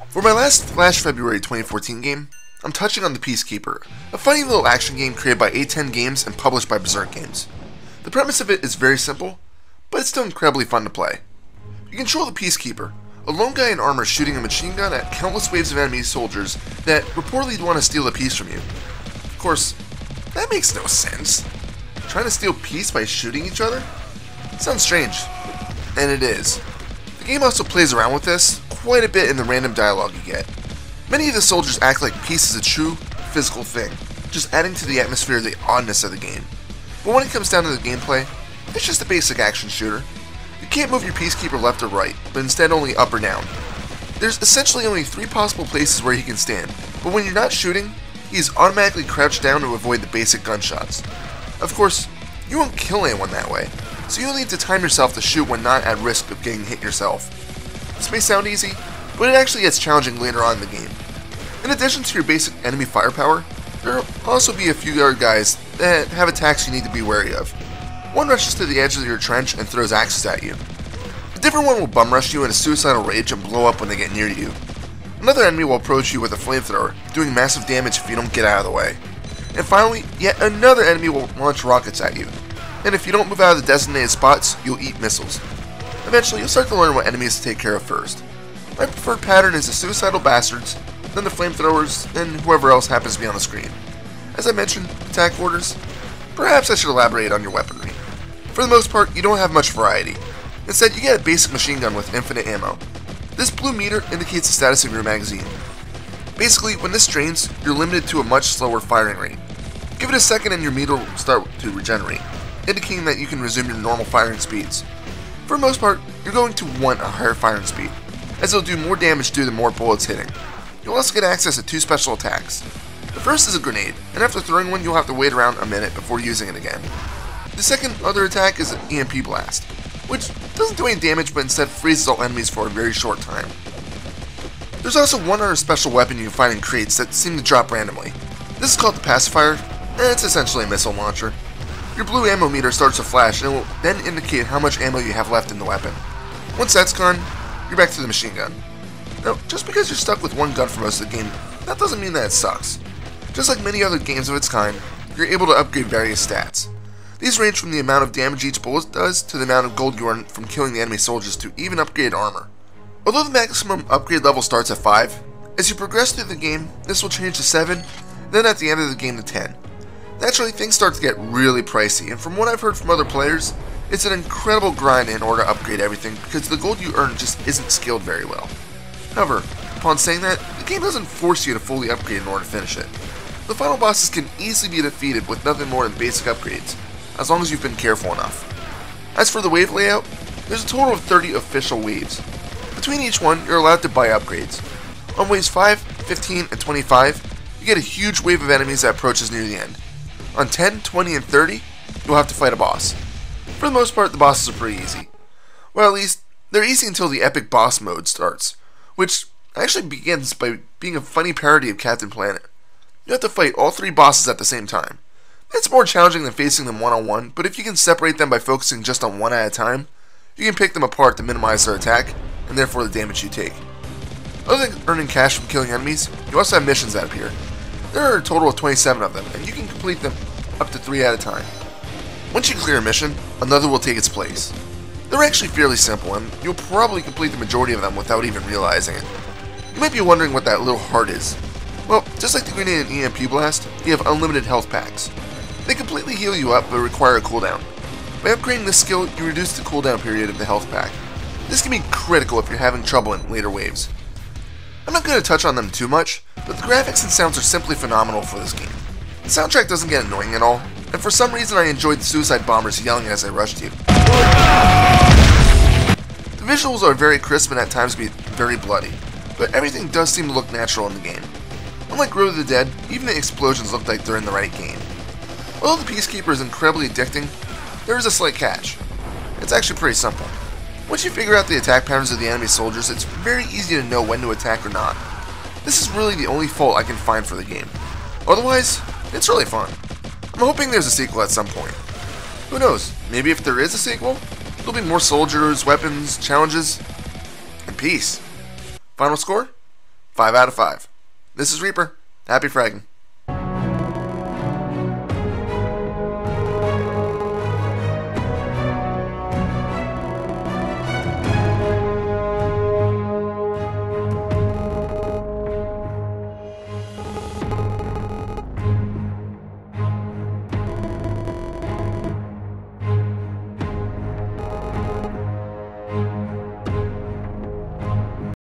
For my last Flash February 2014 game, I'm touching on the Peacekeeper, a funny little action game created by A10 Games and published by Berserk Games. The premise of it is very simple, but it's still incredibly fun to play. You control the Peacekeeper, a lone guy in armor shooting a machine gun at countless waves of enemy soldiers that reportedly want to steal a piece from you. Of course, that makes no sense. Trying to steal peace by shooting each other? Sounds strange, and it is. The game also plays around with this quite a bit in the random dialogue you get. Many of the soldiers act like peace is a true, physical thing, just adding to the atmosphere of the oddness of the game. But when it comes down to the gameplay, it's just a basic action shooter. You can't move your Peacekeeper left or right, but instead only up or down. There's essentially only 3 possible places where he can stand, but when you're not shooting, he's automatically crouched down to avoid the basic gunshots. Of course, you won't kill anyone that way, so you'll need to time yourself to shoot when not at risk of getting hit yourself. This may sound easy, but it actually gets challenging later on in the game. In addition to your basic enemy firepower, there will also be a few other guys that have attacks you need to be wary of. One rushes to the edge of your trench and throws axes at you. A different one will bum rush you in a suicidal rage and blow up when they get near you. Another enemy will approach you with a flamethrower, doing massive damage if you don't get out of the way. And finally, yet another enemy will launch rockets at you. And if you don't move out of the designated spots, you'll eat missiles. Eventually, you'll start to learn what enemies to take care of first. My preferred pattern is the suicidal bastards, then the flamethrowers, then whoever else happens to be on the screen. As I mentioned, attack orders. Perhaps I should elaborate on your weaponry. For the most part, you don't have much variety. Instead, you get a basic machine gun with infinite ammo. This blue meter indicates the status of your magazine. Basically, when this drains, you're limited to a much slower firing rate. Give it a second and your meter will start to regenerate, indicating that you can resume your normal firing speeds. For the most part, you're going to want a higher firing speed, as it'll do more damage due to more bullets hitting. You'll also get access to 2 special attacks. The first is a grenade, and after throwing one, you'll have to wait around a minute before using it again. The second other attack is an EMP blast, which doesn't do any damage but instead freezes all enemies for a very short time. There's also one other special weapon you can find in crates that seem to drop randomly. This is called the pacifier, and it's essentially a missile launcher. Your blue ammo meter starts to flash and it will then indicate how much ammo you have left in the weapon. Once that's gone, you're back to the machine gun. Now, just because you're stuck with one gun for most of the game, that doesn't mean that it sucks. Just like many other games of its kind, you're able to upgrade various stats. These range from the amount of damage each bullet does to the amount of gold you earn from killing the enemy soldiers to even upgraded armor. Although the maximum upgrade level starts at 5, as you progress through the game, this will change to 7, then at the end of the game to 10. Naturally, things start to get really pricey, and from what I've heard from other players, it's an incredible grind in order to upgrade everything because the gold you earn just isn't skilled very well. However, upon saying that, the game doesn't force you to fully upgrade in order to finish it. The final bosses can easily be defeated with nothing more than basic upgrades, as long as you've been careful enough. As for the wave layout, there's a total of 30 official waves. Between each one, you're allowed to buy upgrades. On waves 5, 15, and 25, you get a huge wave of enemies that approaches near the end. On 10, 20, and 30, you'll have to fight a boss. For the most part, the bosses are pretty easy. Well, at least, they're easy until the epic boss mode starts, which actually begins by being a funny parody of Captain Planet. You have to fight all 3 bosses at the same time. It's more challenging than facing them one-on-one, but if you can separate them by focusing just on one at a time, you can pick them apart to minimize their attack, and therefore the damage you take. Other than earning cash from killing enemies, you also have missions that appear. There are a total of 27 of them, and you can complete them up to 3 at a time. Once you clear a mission, another will take its place. They're actually fairly simple, and you'll probably complete the majority of them without even realizing it. You might be wondering what that little heart is. Well, just like the grenade and EMP blast, you have unlimited health packs. They completely heal you up but require a cooldown. By upgrading this skill, you reduce the cooldown period of the health pack. This can be critical if you're having trouble in later waves. I'm not going to touch on them too much, but the graphics and sounds are simply phenomenal for this game. The soundtrack doesn't get annoying at all, and for some reason I enjoyed the suicide bombers yelling as they rushed you. The visuals are very crisp and at times be very bloody, but everything does seem to look natural in the game. Unlike Road to the Dead, even the explosions look like they're in the right game. Although the Peacekeeper is incredibly addicting, there is a slight catch. It's actually pretty simple. Once you figure out the attack patterns of the enemy soldiers, it's very easy to know when to attack or not. This is really the only fault I can find for the game. Otherwise, it's really fun. I'm hoping there's a sequel at some point. Who knows, maybe if there is a sequel, there'll be more soldiers, weapons, challenges, and peace. Final score? 5 out of 5. This is Reaper. Happy fragging.